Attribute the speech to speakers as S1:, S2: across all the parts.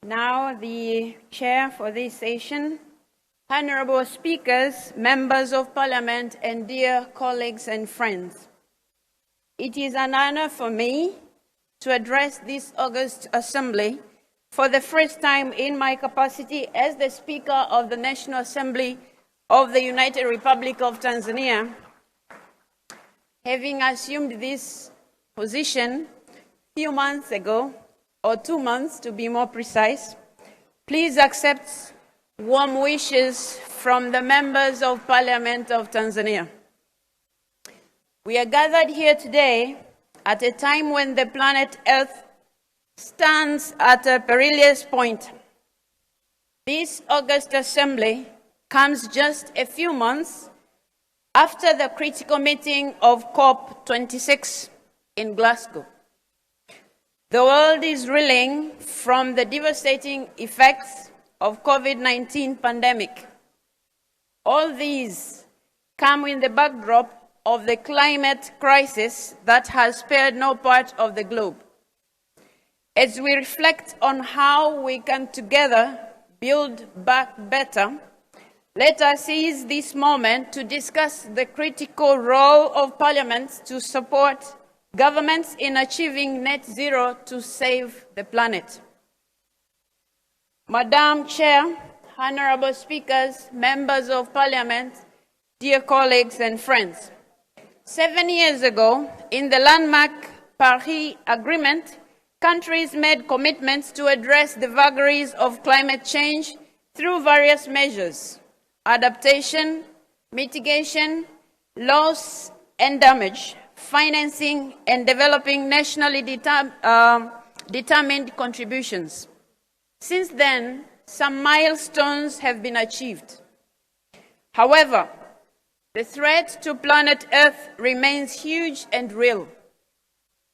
S1: now the chair for this session, honorable speakers, members of parliament, and dear colleagues and friends. It is an honor for me to address this august assembly for the first time in my capacity as the Speaker of the National Assembly of the United Republic of Tanzania. Having assumed this position a few months ago, or 2 months to be more precise, please accept warm wishes from the members of Parliament of Tanzania. We are gathered here today at a time when the planet Earth stands at a perilous point. This August Assembly comes just a few months after the critical meeting of COP26 in Glasgow. The world is reeling from the devastating effects of COVID-19 pandemic. All these come in the backdrop of the climate crisis that has spared no part of the globe. As we reflect on how we can together build back better, let us seize this moment to discuss the critical role of parliaments to support governments in achieving net zero to save the planet. Madam Chair, honorable speakers, members of parliament, dear colleagues and friends. 7 years ago, in the landmark Paris Agreement, countries made commitments to address the vagaries of climate change through various measures: adaptation, mitigation, loss and damage, financing, and developing nationally determined contributions. Since then, some milestones have been achieved. However, the threat to planet Earth remains huge and real.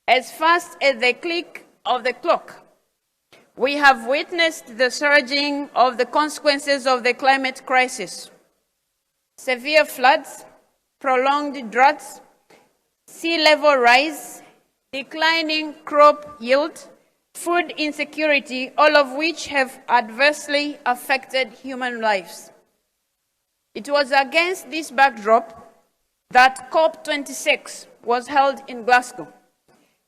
S1: As fast as the click of the clock, we have witnessed the surging of the consequences of the climate crisis: severe floods, prolonged droughts, sea level rise, declining crop yield, food insecurity, all of which have adversely affected human lives. It was against this backdrop that COP26 was held in Glasgow.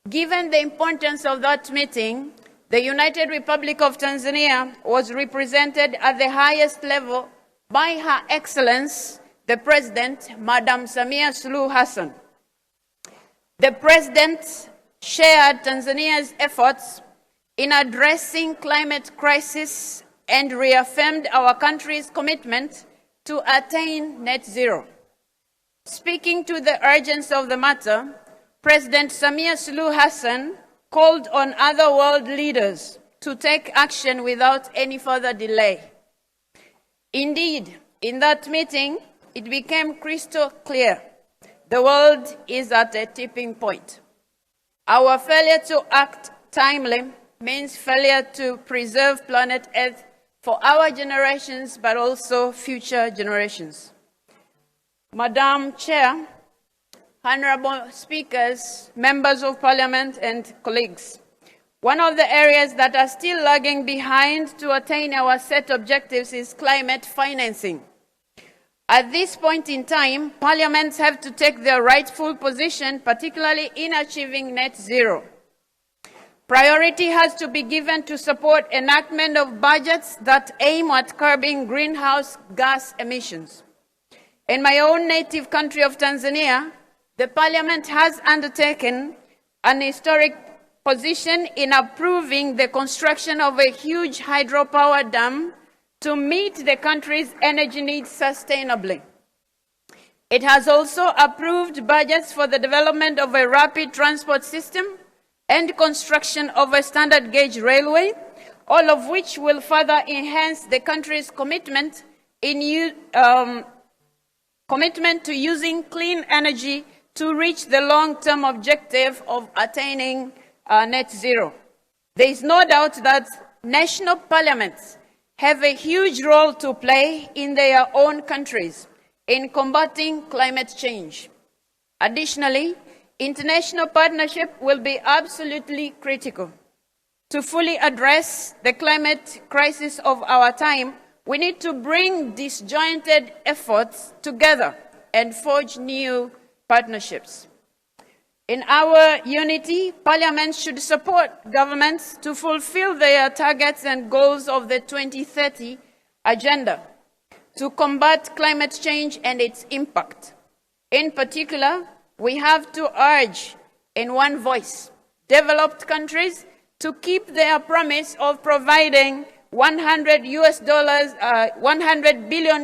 S1: Given the importance of that meeting, the United Republic of Tanzania was represented at the highest level by Her Excellency, the President, Madam Samia Suluhu Hassan. The President shared Tanzania's efforts in addressing climate crisis and reaffirmed our country's commitment to attain net zero. Speaking to the urgency of the matter, President Samia Suluhu Hassan called on other world leaders to take action without any further delay. Indeed, in that meeting, it became crystal clear the world is at a tipping point. Our failure to act timely means failure to preserve planet Earth for our generations, but also future generations. Madam Chair, honorable speakers, members of parliament, and colleagues, one of the areas that are still lagging behind to attain our set objectives is climate financing. At this point in time, parliaments have to take their rightful position, particularly in achieving net zero. Priority has to be given to support enactment of budgets that aim at curbing greenhouse gas emissions. In my own native country of Tanzania, the Parliament has undertaken an historic position in approving the construction of a huge hydropower dam to meet the country's energy needs sustainably. It has also approved budgets for the development of a rapid transport system and construction of a standard gauge railway, all of which will further enhance the country's commitment to using clean energy to reach the long-term objective of attaining net zero. There is no doubt that national parliaments have a huge role to play in their own countries in combating climate change. Additionally, international partnership will be absolutely critical. To fully address the climate crisis of our time, we need to bring disjointed efforts together and forge new partnerships. In our unity, Parliament should support governments to fulfill their targets and goals of the 2030 Agenda to combat climate change and its impact. In particular, we have to urge in one voice developed countries to keep their promise of providing $100 billion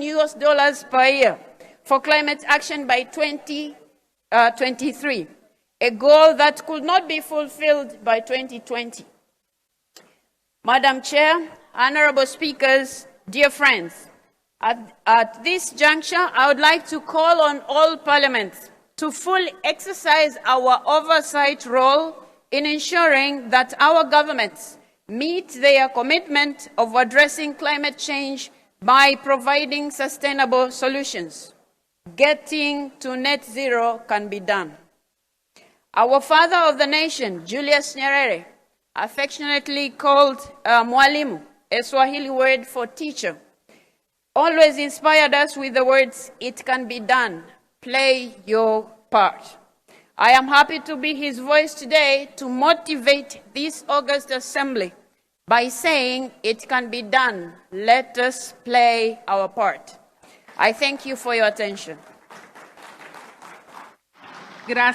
S1: per year for climate action by 2023, a goal that could not be fulfilled by 2020. Madam Chair, honorable speakers, dear friends, at this juncture, I would like to call on all parliaments to fully exercise our oversight role in ensuring that our governments meet their commitment of addressing climate change by providing sustainable solutions. Getting to net zero can be done. Our father of the nation, Julius Nyerere, affectionately called Mwalimu, a Swahili word for teacher, always inspired us with the words, "It can be done, play your part." I am happy to be his voice today to motivate this August Assembly by saying, "It can be done, let us play our part." I thank you for your attention.
S2: Gracias.